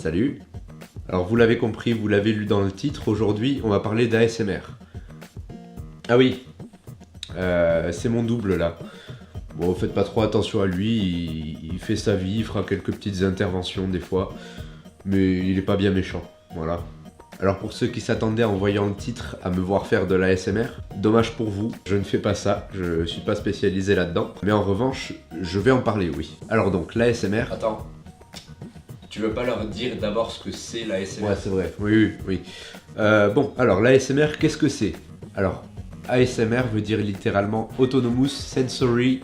Salut. Alors vous l'avez compris, vous l'avez lu dans le titre, aujourd'hui on va parler d'ASMR. Ah oui, c'est mon double là. Bon, faites pas trop attention à lui, il fait sa vie, il fera quelques petites interventions des fois, mais il est pas bien méchant, voilà. Alors pour ceux qui s'attendaient en voyant le titre à me voir faire de l'ASMR, dommage pour vous, je ne fais pas ça, je suis pas spécialisé là-dedans, mais en revanche, je vais en parler, oui. Alors donc, l'ASMR... Attends, tu veux pas leur dire d'abord ce que c'est l'ASMR? Ouais, c'est vrai, oui. Bon, alors l'ASMR, qu'est-ce que c'est? Alors, ASMR veut dire littéralement Autonomous Sensory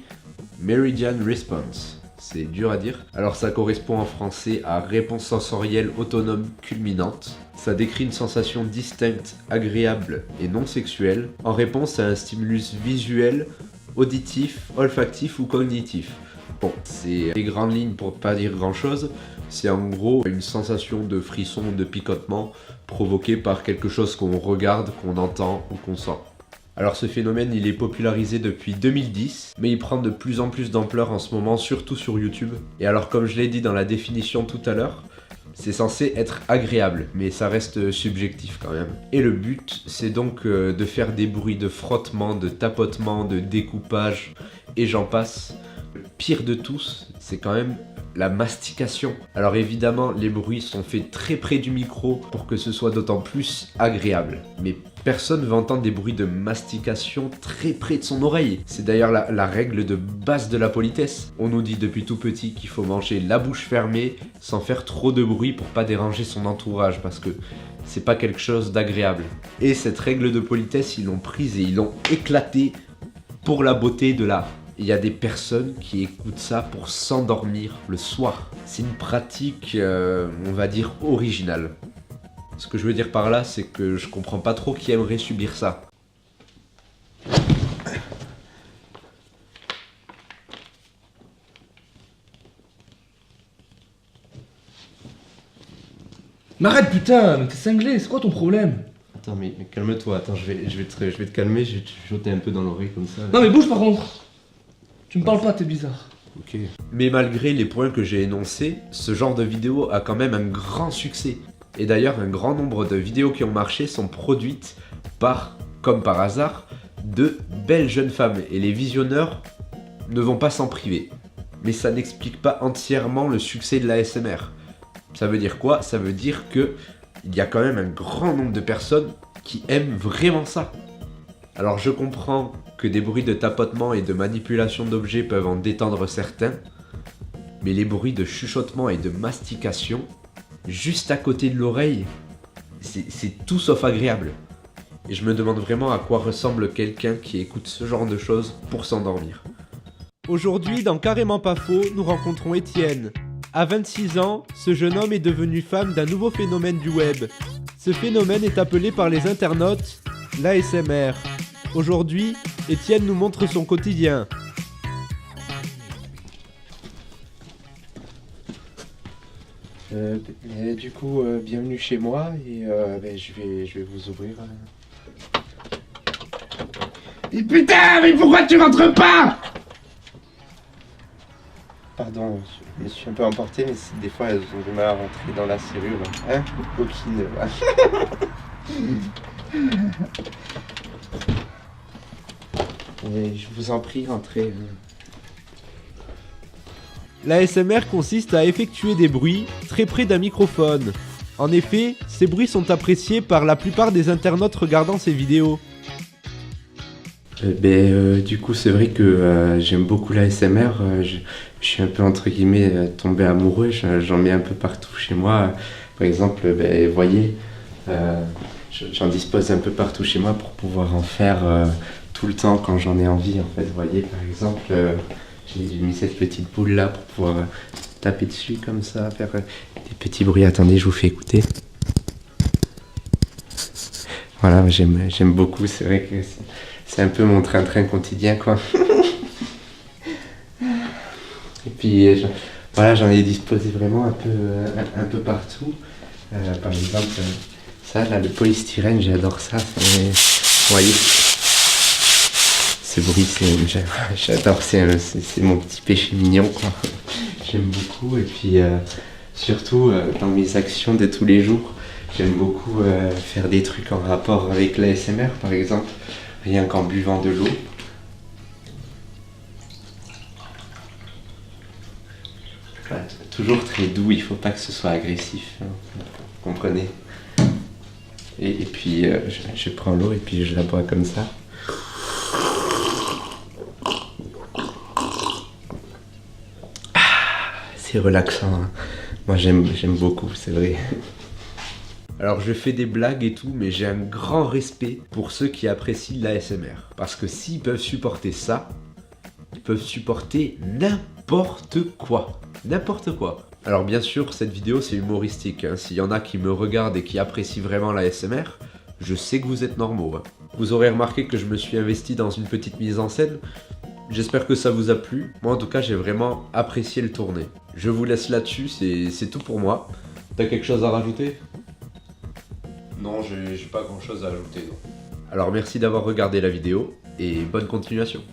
Meridian Response. C'est dur à dire. Alors ça correspond en français à réponse sensorielle autonome culminante. Ça décrit une sensation distincte, agréable et non sexuelle en réponse à un stimulus visuel, auditif, olfactif ou cognitif. Bon, c'est des grandes lignes pour pas dire grand chose. C'est en gros une sensation de frisson, de picotement provoquée par quelque chose qu'on regarde, qu'on entend ou qu'on sent. Alors ce phénomène il est popularisé depuis 2010, mais il prend de plus en plus d'ampleur en ce moment, surtout sur YouTube. Et alors comme je l'ai dit dans la définition tout à l'heure, c'est censé être agréable, mais ça reste subjectif quand même. Et le but, c'est donc de faire des bruits de frottement, de tapotement, de découpage, et j'en passe. Le pire de tous, c'est quand même la mastication. Alors évidemment, les bruits sont faits très près du micro pour que ce soit d'autant plus agréable. Mais personne ne va entendre des bruits de mastication très près de son oreille. C'est d'ailleurs la règle de base de la politesse. On nous dit depuis tout petit qu'il faut manger la bouche fermée sans faire trop de bruit pour pas déranger son entourage parce que c'est pas quelque chose d'agréable. Et cette règle de politesse, ils l'ont prise et ils l'ont éclatée pour la beauté de l'art. Il y a des personnes qui écoutent ça pour s'endormir le soir. C'est une pratique, on va dire, originale. Ce que je veux dire par là, c'est que je comprends pas trop qui aimerait subir ça. Mais arrête putain, mais t'es cinglé, c'est quoi ton problème? Attends, mais calme-toi, attends, je vais te calmer, je vais te chuchoter un peu dans l'oreille comme ça. Non mais bouge par contre. Tu me parles pas, t'es bizarre. Ok. Mais malgré les points que j'ai énoncés, ce genre de vidéo a quand même un grand succès. Et d'ailleurs, un grand nombre de vidéos qui ont marché sont produites par, comme par hasard, de belles jeunes femmes. Et les visionneurs ne vont pas s'en priver. Mais ça n'explique pas entièrement le succès de l'ASMR. Ça veut dire quoi? Ça veut dire que il y a quand même un grand nombre de personnes qui aiment vraiment ça. Alors je comprends que des bruits de tapotement et de manipulation d'objets peuvent en détendre certains, mais les bruits de chuchotement et de mastication, juste à côté de l'oreille, c'est tout sauf agréable. Et je me demande vraiment à quoi ressemble quelqu'un qui écoute ce genre de choses pour s'endormir. Aujourd'hui, dans Carrément pas faux, nous rencontrons Étienne. À 26 ans, ce jeune homme est devenu fan d'un nouveau phénomène du web. Ce phénomène est appelé par les internautes l'ASMR. Aujourd'hui, Étienne nous montre son quotidien. Du coup, bienvenue chez moi et je vais vous ouvrir. Et putain, mais pourquoi tu rentres pas? Pardon, je suis un peu emporté, mais des fois elles ont du mal à rentrer dans la serrure. Hein, coquine. Et je vous en prie, rentrez. L'ASMR consiste à effectuer des bruits très près d'un microphone. En effet, ces bruits sont appréciés par la plupart des internautes regardant ces vidéos. Du coup, c'est vrai que j'aime beaucoup l'ASMR. Je suis un peu, entre guillemets, tombé amoureux. J'en mets un peu partout chez moi. Par exemple, vous voyez, j'en dispose un peu partout chez moi pour pouvoir en faire tout le temps quand j'en ai envie. En fait, vous voyez, par exemple, j'ai mis cette petite boule là pour pouvoir taper dessus comme ça, faire des petits bruits. Attendez, je vous fais écouter. Voilà, j'aime beaucoup. C'est vrai que c'est un peu mon train-train quotidien, quoi. Et puis, voilà, j'en ai disposé vraiment un peu partout. Par exemple, ça, là, le polystyrène, j'adore ça. Vous voyez, ce bruit, j'adore, c'est mon petit péché mignon, quoi. J'aime beaucoup. Et puis, Surtout dans mes actions de tous les jours, j'aime beaucoup faire des trucs en rapport avec l'ASMR par exemple, rien qu'en buvant de l'eau. Voilà, toujours très doux, il faut pas que ce soit agressif, hein, vous comprenez. Et puis je prends l'eau et puis je la bois comme ça. C'est relaxant, hein. Moi j'aime beaucoup, c'est vrai. Alors je fais des blagues et tout, mais j'ai un grand respect pour ceux qui apprécient l'ASMR. Parce que s'ils peuvent supporter ça, ils peuvent supporter n'importe quoi. N'importe quoi. Alors bien sûr, cette vidéo c'est humoristique, hein. S'il y en a qui me regardent et qui apprécient vraiment l'ASMR, je sais que vous êtes normaux, hein. Vous aurez remarqué que je me suis investi dans une petite mise en scène. J'espère que ça vous a plu. Moi en tout cas j'ai vraiment apprécié le tourner. Je vous laisse là-dessus, c'est tout pour moi. T'as quelque chose à rajouter ? Non, j'ai pas grand chose à ajouter. Non. Alors merci d'avoir regardé la vidéo et bonne continuation.